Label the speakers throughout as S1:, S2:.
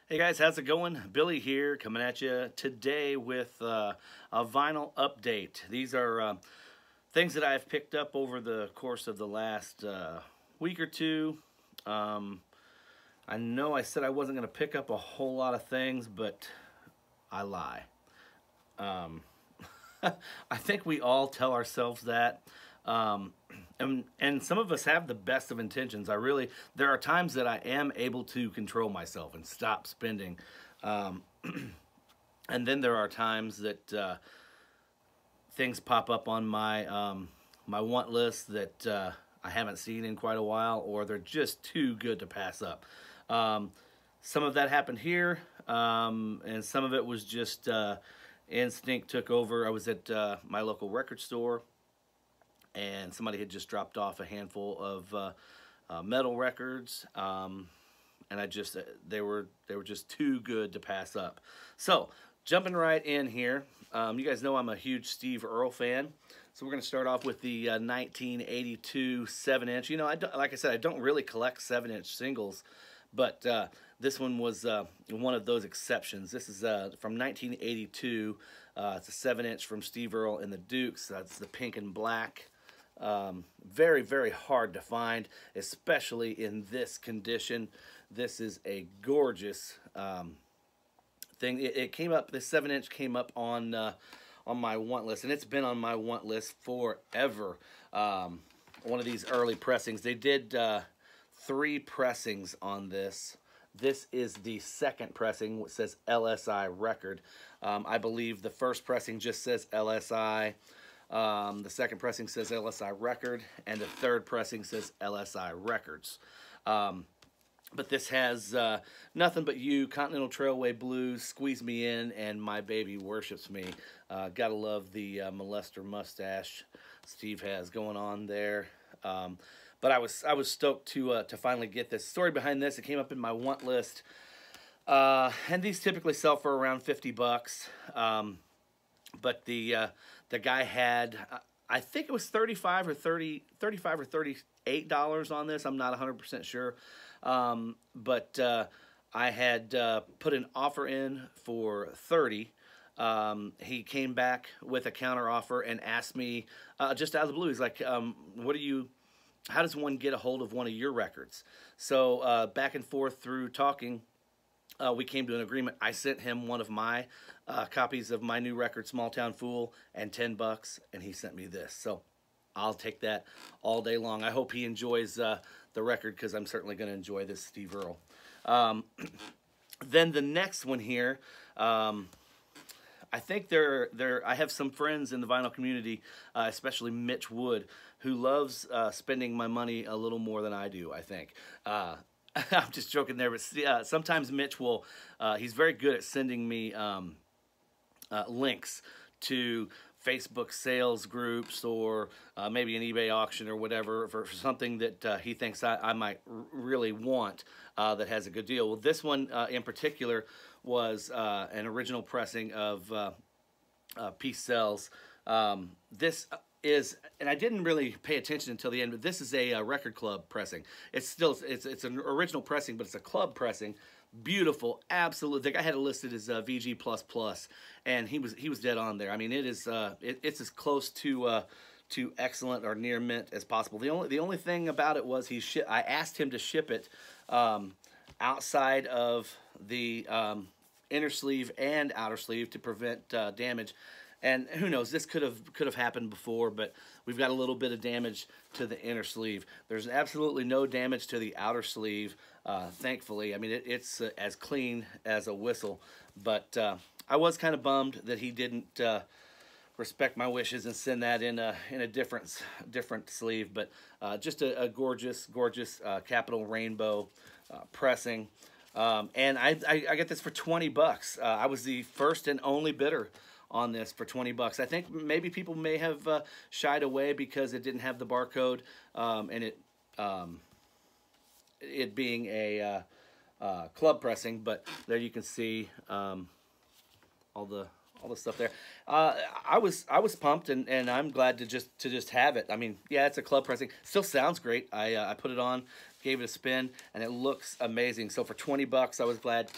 S1: Hey guys, how's it going? Billy here, coming at you today with a vinyl update. These are things that I've picked up over the course of the last week or two. Um, I know I said I wasn't going to pick up a whole lot of things, but I lie. Um, I think we all tell ourselves that. Um, and some of us have the best of intentions. There are times that I am able to control myself and stop spending. Um, and then there are times that things pop up on my want list that I haven't seen in quite a while, or they're just too good to pass up. Um, some of that happened here, and some of it was just instinct took over. I was at my local record store, and somebody had just dropped off a handful of metal records, and they were just too good to pass up. So jumping right in here, you guys know I'm a huge Steve Earle fan. So we're going to start off with the 1982 7-inch. You know, like I said, I don't really collect 7-inch singles, but this one was one of those exceptions. This is from 1982. It's a 7-inch from Steve Earle and the Dukes. That's the pink and black. Very, very hard to find, especially in this condition. This is a gorgeous thing. It came up. This 7-inch came up on my want list, and it's been on my want list forever. One of these early pressings. They did 3 pressings on this. This is the second pressing, which says LSI record. I believe the first pressing just says LSI. The second pressing says LSI record, and the third pressing says LSI records. But this has Nothing But You, Continental Trailway Blues, Squeeze Me In, and My Baby Worships Me. Gotta love the molester mustache Steve has going on there. But I was stoked to finally get this. Story behind this: it came up in my want list, and these typically sell for around $50. But the guy had, I think it was $35 or $38 on this. I'm not 100% sure. But I had put an offer in for $30. He came back with a counter offer and asked me, just out of the blue, he's like, how does one get a hold of one of your records? So back and forth through talking, we came to an agreement. I sent him one of my copies of my new record, Small Town Fool, and $10, and he sent me this. So I'll take that all day long. I hope he enjoys the record, because I'm certainly going to enjoy this Steve Earle. Then the next one here, I think I have some friends in the vinyl community, especially Mitch Wood, who loves spending my money a little more than I do, I think. I'm just joking there, but sometimes Mitch will, he's very good at sending me links to Facebook sales groups, or maybe an eBay auction or whatever, for something that he thinks I might really want, that has a good deal. Well, this one in particular was an original pressing of Peace Sells. This is, and I didn't really pay attention until the end, but this is a record club pressing. It's an original pressing, but it's a club pressing. Beautiful, absolute. The guy had it listed as VG++, and he was dead on there. I mean, it's as close to excellent or near mint as possible. The only thing about it was I asked him to ship it outside of the inner sleeve and outer sleeve to prevent damage. And who knows, this could have happened before, but we've got a little bit of damage to the inner sleeve. There's absolutely no damage to the outer sleeve, thankfully. I mean, it's as clean as a whistle. But I was kind of bummed that he didn't respect my wishes and send that in a different sleeve. But just a gorgeous Capital Rainbow pressing. And I got this for $20. I was the first and only bidder on this for $20. I think maybe people may have shied away because it didn't have the barcode, and it being a club pressing. But there you can see all all the stuff there. I was pumped, and I'm glad to just have it. I mean, yeah, it's a club pressing. Still sounds great. I put it on, gave it a spin, and it looks amazing. So for $20, I was glad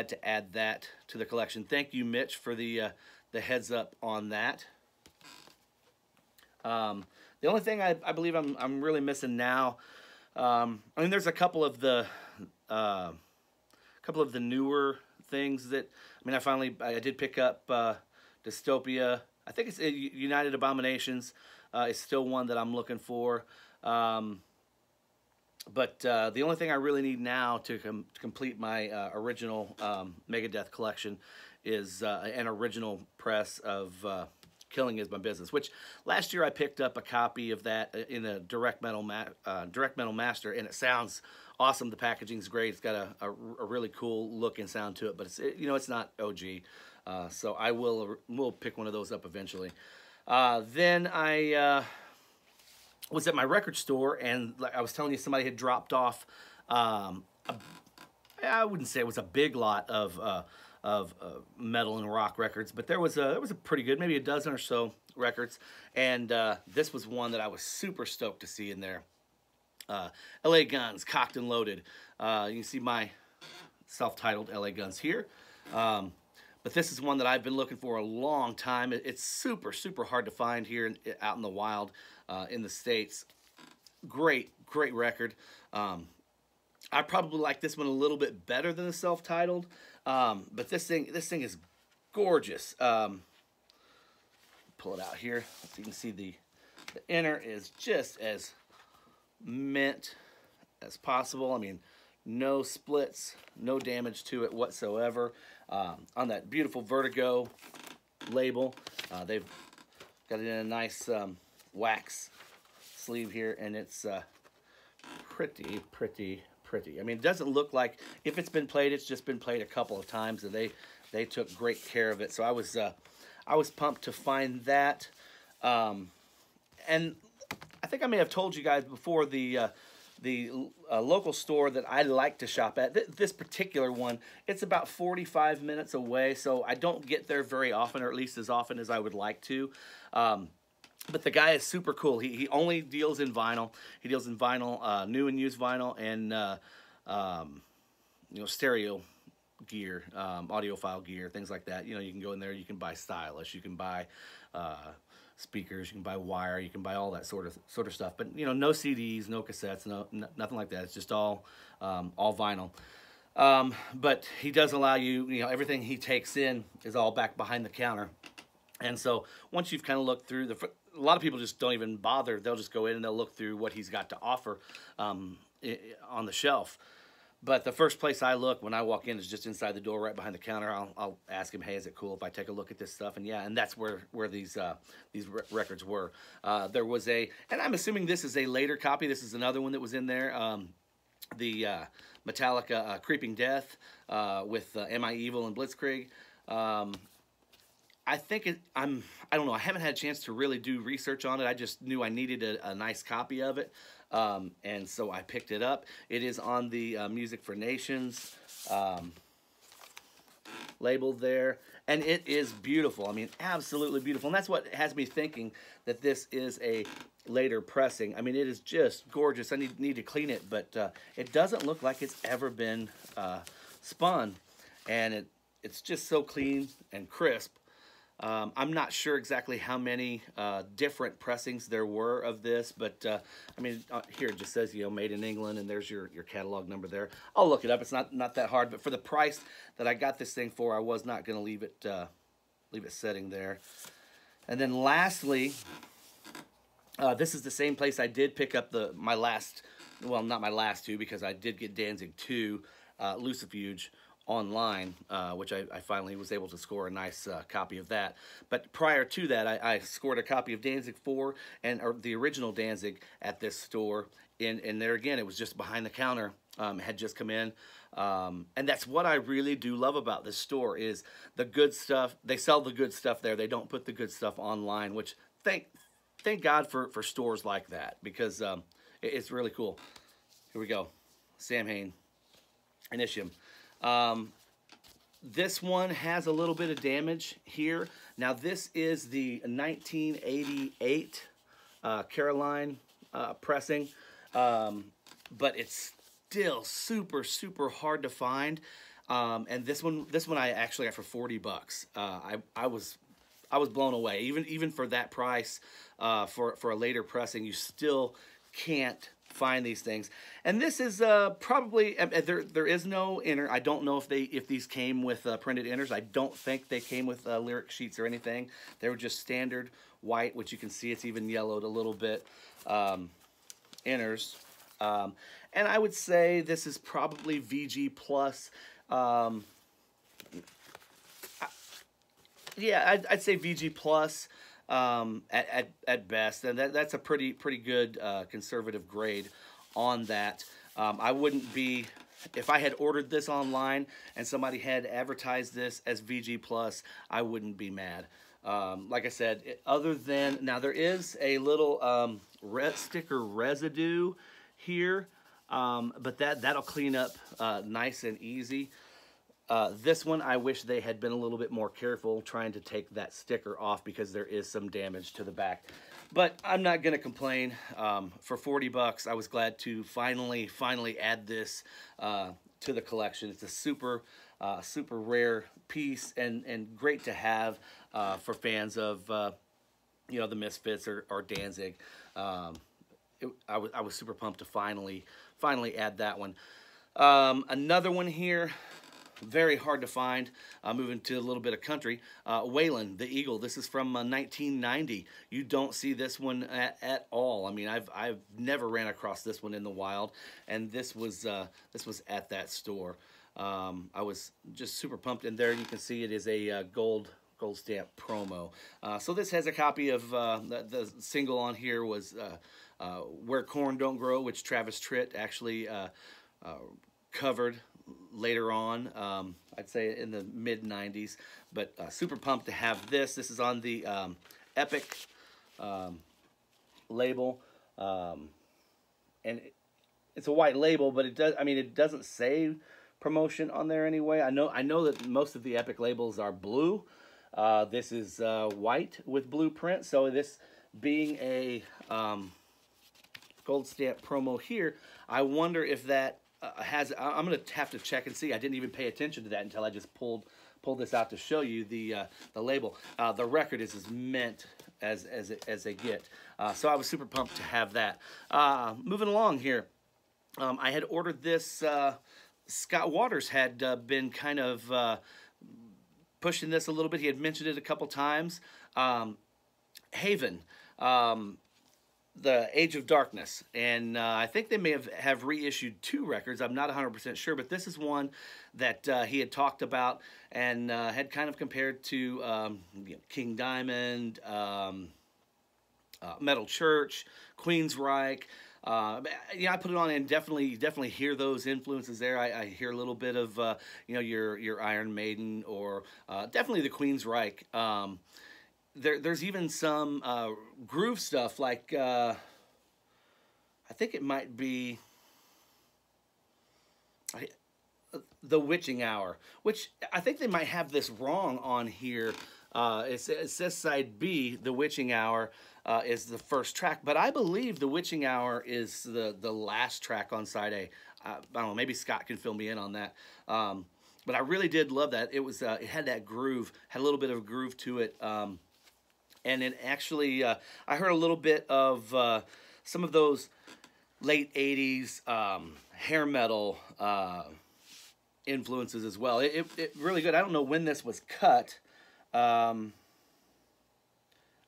S1: to add that to the collection. Thank you, Mitch, for the heads up on that. The only thing I believe I'm really missing now, I mean, there's a couple of the newer things that, I mean, I did pick up Dystopia. I think it's United Abominations is still one that I'm looking for. But the only thing I really need now to complete my original Megadeth collection is an original press of Killing Is My Business, which last year I picked up a copy of that in a Direct Metal Master, and it sounds awesome. The packaging's great. It's got a really cool look and sound to it, but it's not OG. So I will pick one of those up eventually. Then I was at my record store, and like I was telling you, somebody had dropped off. I wouldn't say it was a big lot of metal and rock records, but there was a pretty good, maybe a dozen or so records, and this was one that I was super stoked to see in there. LA Guns, Cocked and Loaded. You can see my self-titled LA Guns here. But this is one that I've been looking for a long time. It's super, super hard to find here out in the wild in the States. Great record. I probably like this one a little bit better than the self-titled, but this thing is gorgeous. Pull it out here so you can see the inner is just as mint as possible. I mean, no splits, no damage to it whatsoever. On that beautiful Vertigo label, they've got it in a nice wax sleeve here, and it's pretty. I mean, it doesn't look like, if it's been played, it's just been played a couple of times, and they took great care of it. So I was pumped to find that. And I think I may have told you guys before, the local store that I like to shop at, this particular one, it's about 45 minutes away, so I don't get there very often, or at least as often as I would like to. But the guy is super cool. He only deals in vinyl. He deals in vinyl, new and used vinyl, and stereo gear, audiophile gear, things like that. You can go in there. You can buy stylus. You can buy speakers. You can buy wire. You can buy all that sort of stuff. But no CDs, no cassettes, nothing like that. It's just all vinyl. But he does allow you. Everything he takes in is all back behind the counter. And so once you've kind of looked through a lot of people just don't even bother. They'll just go in and they'll look through what he's got to offer on the shelf. But the first place I look when I walk in is just inside the door, right behind the counter. I'll ask him, "Hey, is it cool if I take a look at this stuff?" And yeah, and that's where these records were. There was and I'm assuming this is a later copy. This is another one that was in there. The Metallica Creeping Death with Am I Evil and Blitzkrieg. I think I don't know. I haven't had a chance to really do research on it. I just knew I needed a nice copy of it, and so I picked it up. It is on the Music for Nations label there, and it is beautiful. I mean, absolutely beautiful. And that's what has me thinking that this is a later pressing. I mean, it is just gorgeous. I need to clean it, but it doesn't look like it's ever been spun, and it's just so clean and crisp. I'm not sure exactly how many different pressings there were of this, but I mean, here it just says, made in England, and there's your catalog number there. I'll look it up. It's not that hard, but for the price that I got this thing for, I was not going to leave it sitting there. And then lastly, this is the same place I did pick up my last, well, not my last two, because I did get Danzig 2 Lucifuge online, which I finally was able to score a nice copy of that. But prior to that, I scored a copy of Danzig 4 or the original Danzig at this store. And there again, it was just behind the counter, had just come in. And that's what I really do love about this store is the good stuff. They sell the good stuff there. They don't put the good stuff online, which thank God for stores like that, because it's really cool. Here we go. Samhain, Initium. This one has a little bit of damage here. Now this is the 1988 Caroline pressing, but it's still super hard to find. And this one I actually got for 40 bucks. I was blown away. Even for that price, for a later pressing, you still can't find these things. And this is probably there is no inner. I don't know if these came with printed inners. I don't think they came with lyric sheets or anything. They were just standard white, which you can see it's even yellowed a little bit. Inners, and I would say this is probably VG plus. Yeah, I'd say VG plus at best, and that's a pretty good conservative grade on that. I wouldn't be, if I had ordered this online and somebody had advertised this as VG plus, I wouldn't be mad. Like I said, other than, now there is a little sticker residue here, but that'll clean up nice and easy. This one, I wish they had been a little bit more careful trying to take that sticker off because there is some damage to the back. But I'm not going to complain. For 40 bucks, I was glad to finally add this to the collection. It's a super rare piece and great to have for fans of you know, the Misfits or Danzig. I was super pumped to finally add that one. Another one here, very hard to find. Moving to a little bit of country. Waylon, the Eagle. This is from 1990. You don't see this one at all. I mean, I've never ran across this one in the wild, and this was at that store. I was just super pumped. And there you can see it is a gold stamp promo. So this has a copy of the single on here was Where Corn Don't Grow, which Travis Tritt actually covered later on, I'd say in the mid-90s, but super pumped to have this. This is on the Epic label, and it's a white label, but it does, I mean, it doesn't say promotion on there anyway. I know that most of the Epic labels are blue. This is white with blue print, so this being a gold stamp promo here, I wonder if that I'm going to have to check and see. I didn't even pay attention to that until I just pulled this out to show you the label. The record is as mint as they get. So I was super pumped to have that. Moving along here, I had ordered this. Scott Waters had been kind of pushing this a little bit. He had mentioned it a couple times. Haven. The Age of Darkness, and I think they may have reissued 2 records. I'm not 100% sure, but this is one that he had talked about and had kind of compared to you know, King Diamond, Metal Church, Queensryche. Yeah, I put it on and definitely hear those influences there. I hear a little bit of you know, your Iron Maiden or definitely the Queensryche. There's even some groove stuff, like I think it might be The Witching Hour, which I think they might have this wrong on here. It says side B, The Witching Hour, is the first track, but I believe The Witching Hour is the last track on side A. I don't know, maybe Scott can fill me in on that. But I really did love that. It was it had that groove, had a little bit of a groove to it. And it actually, I heard a little bit of some of those late 80s hair metal influences as well. It really good. I don't know when this was cut.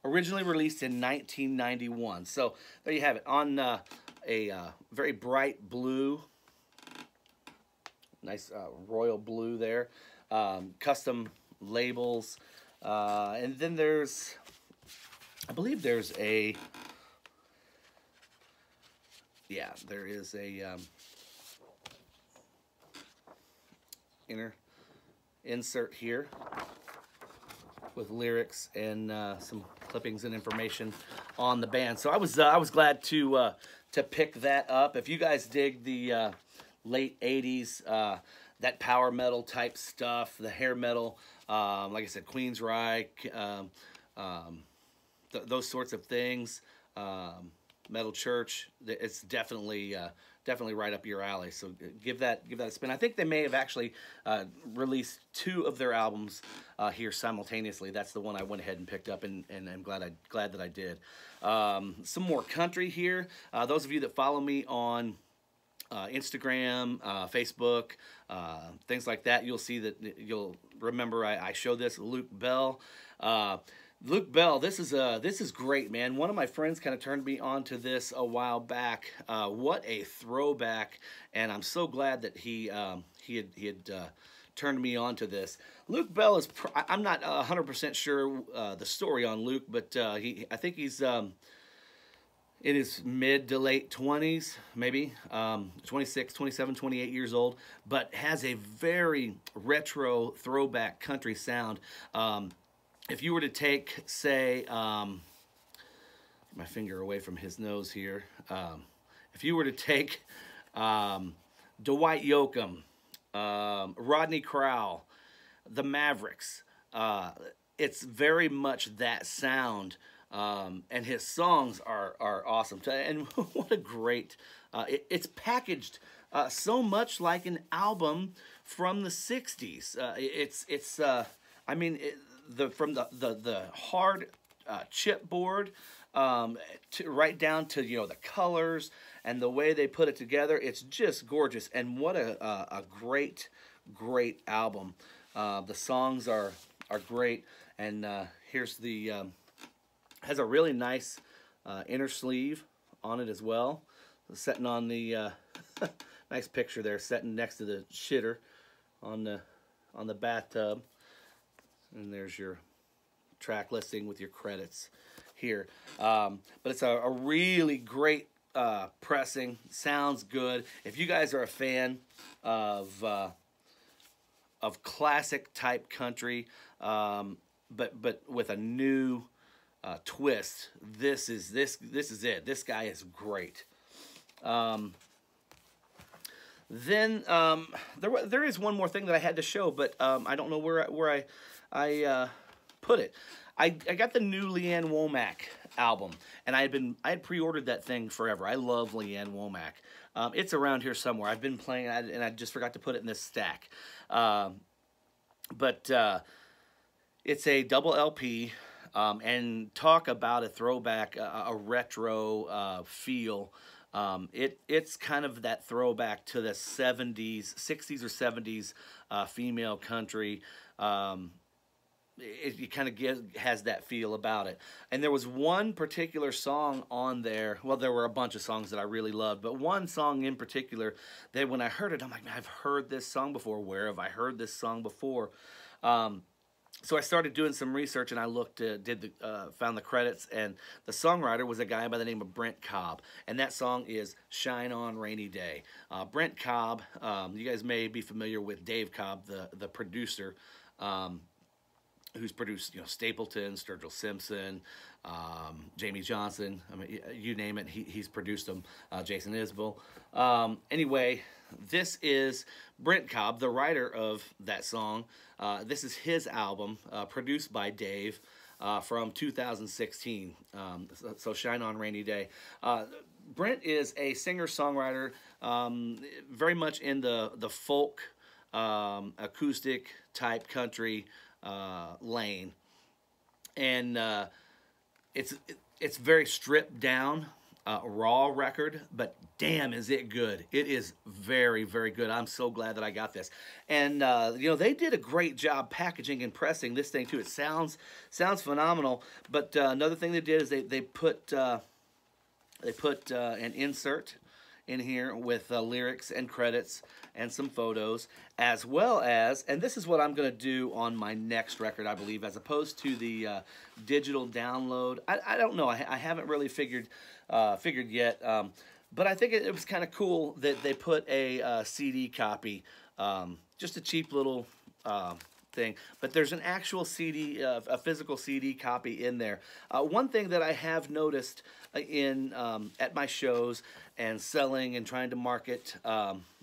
S1: Originally released in 1991. So there you have it, on a very bright blue. Nice royal blue there. Custom labels. And then there's, I believe there's a, yeah, there is a inner insert here with lyrics and some clippings and information on the band. So I was glad to pick that up. If you guys dig the late 80s that power metal type stuff, the hair metal, like I said, Queensryche, um, those sorts of things. Metal Church, it's definitely right up your alley. So give that a spin. I think they may have actually released 2 of their albums here simultaneously. That's the one I went ahead and picked up, and I'm glad that I did. Some more country here. Those of you that follow me on Instagram, Facebook, things like that, you'll see that you'll remember I show this Luke Bell. Luke Bell, this is great, man. One of my friends kind of turned me on to this a while back. What a throwback, and I'm so glad that he had turned me on to this. Luke Bell is, I'm not 100% sure the story on Luke, but I think he's in his mid to late 20s, maybe 26, 27, 28 years old, but has a very retro throwback country sound. If you were to take, say, get my finger away from his nose here. If you were to take Dwight Yoakam, Rodney Crowell, the Mavericks, it's very much that sound, and his songs are awesome. And what a great, it's packaged so much like an album from the 60s. I mean, from the hard chipboard right down to the colors and the way they put it together, it's just gorgeous. And what a great album. The songs are great, and here's the has a really nice inner sleeve on it as well, setting on the nice picture there, setting next to the shitter on the bathtub. And there's your track listing with your credits here. But it's a really great pressing. Sounds good. If you guys are a fan of classic type country, but with a new twist, this is it. This guy is great. Then there is one more thing that I had to show, but I don't know where I put it. I got the new Lee Ann Womack album, and I had pre-ordered that thing forever. I love Lee Ann Womack. It's around here somewhere. I've been playing it, and I just forgot to put it in this stack. But it's a double LP, and talk about a throwback, a retro feel. It's kind of that throwback to the 70s, 60s or 70s female country. It kind of has that feel about it. And there was one particular song on there. Well, there were a bunch of songs that I really loved, but one song in particular that when I heard it, I'm like, man, I've heard this song before. Where have I heard this song before? So I started doing some research, and I looked, found the credits, and the songwriter was a guy by the name of Brent Cobb, and that song is "Shine On Rainy Day." Brent Cobb, you guys may be familiar with Dave Cobb, the producer, who's produced Stapleton, Sturgill Simpson, Jamie Johnson. I mean, you name it, he's produced them. Jason Isbell. Anyway, this is Brent Cobb, the writer of that song. This is his album, produced by Dave, from 2016. So Shine On Rainy Day. Brent is a singer-songwriter, very much in the folk, acoustic type country lane, and it's very stripped down, raw record, but damn is it good. It is very, very good. I'm so glad that I got this. And they did a great job packaging and pressing this thing too. It sounds phenomenal. But another thing they did is they put an insert in here with lyrics and credits and some photos, as well as, and this is what I'm going to do on my next record, I believe, as opposed to the digital download. I don't know. I haven't really figured yet, but I think it was kind of cool that they put a CD copy, just a cheap little thing, but there's an actual CD, a physical CD copy in there. One thing that I have noticed at my shows and selling and trying to market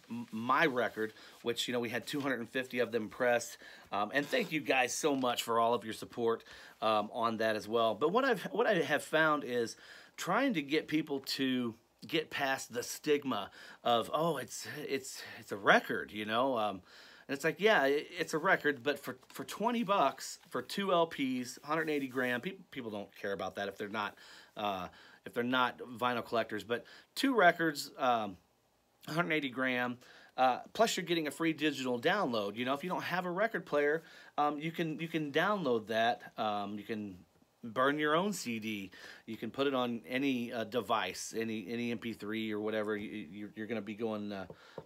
S1: my record, which, you know, we had 250 of them pressed. And thank you guys so much for all of your support on that as well. But what I have found is trying to get people to get past the stigma of, oh, it's a record, you know. And it's like, yeah, it's a record, but for 20 bucks for 2 LPs, 180 gram, people don't care about that if they're not vinyl collectors. But 2 records, 180 gram. Plus, you're getting a free digital download. You know, if you don't have a record player, you can download that. You can burn your own CD. You can put it on any device, any MP3 or whatever you're going to be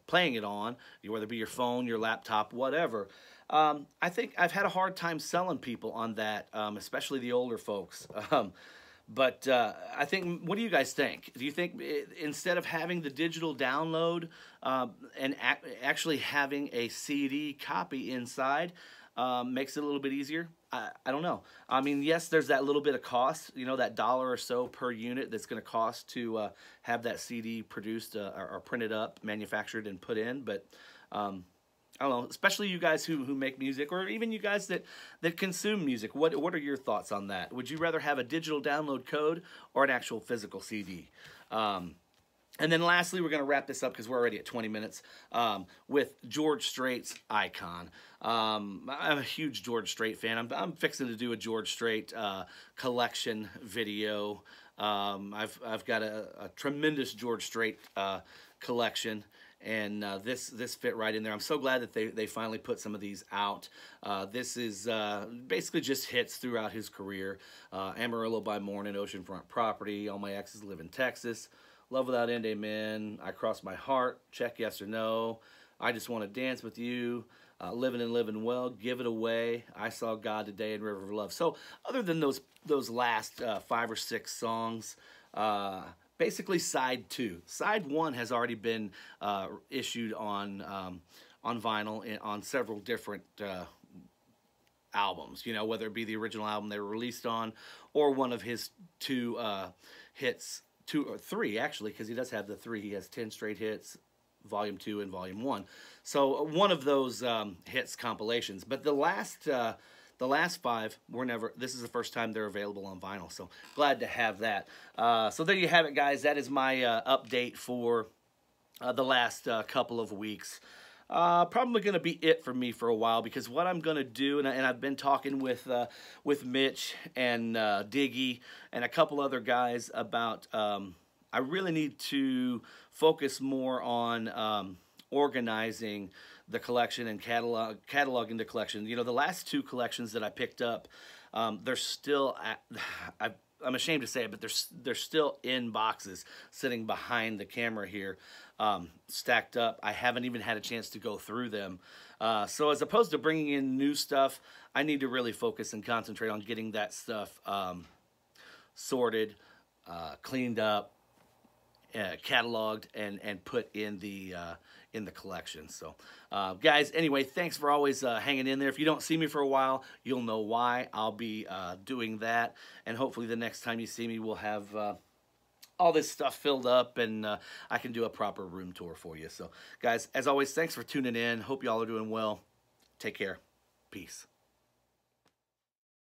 S1: playing it on, whether it be your phone, your laptop, whatever. I think I've had a hard time selling people on that, especially the older folks. But I think, what do you guys think? Do you think instead of having the digital download and actually having a CD copy inside makes it a little bit easier? I don't know. I mean, yes, there's that little bit of cost, you know, that $1 or so per unit that's going to cost to have that CD produced or printed up, manufactured, and put in. But I don't know, especially you guys who make music, or even you guys that consume music. What are your thoughts on that? Would you rather have a digital download code or an actual physical CD? And then lastly, we're going to wrap this up because we're already at 20 minutes with George Strait's Icon. I'm a huge George Strait fan. I'm fixing to do a George Strait collection video. I've got a tremendous George Strait collection. And this fit right in there. I'm so glad that they finally put some of these out. This is basically just hits throughout his career. Amarillo by Morning, Oceanfront Property, All My Exes Live in Texas, Love Without End, Amen, I Cross My Heart, Check Yes or No, I Just Want to Dance with You, Living and Living Well, Give It Away, I Saw God Today, and River of Love. So other than those last 5 or 6 songs, basically side 2. Side 1 has already been issued on vinyl on several different albums. You know, whether it be the original album they were released on, or one of his 2 hits, 2 or 3 actually, because he does have the 3. He has 10 Straight Hits, Volume 2 and Volume 1. So one of those hits compilations. But the last 5 were never. This is the first time they're available on vinyl, so glad to have that. So there you have it, guys. That is my update for the last couple of weeks. Probably going to be it for me for a while, because what I'm going to do, and I've been talking with Mitch and Diggy and a couple other guys about, I really need to focus more on organizing the collection and cataloging the collection. You know, the last 2 collections that I picked up, they're still I'm ashamed to say it, but they're still in boxes sitting behind the camera here, stacked up. I haven't even had a chance to go through them. So as opposed to bringing in new stuff, I need to really focus and concentrate on getting that stuff sorted, cleaned up, cataloged, and put in the collection. So guys, anyway, thanks for always hanging in there. If you don't see me for a while, you'll know why. I'll be doing that, and hopefully the next time you see me, we'll have all this stuff filled up, and I can do a proper room tour for you. So guys, as always, thanks for tuning in. Hope y'all are doing well. Take care. Peace.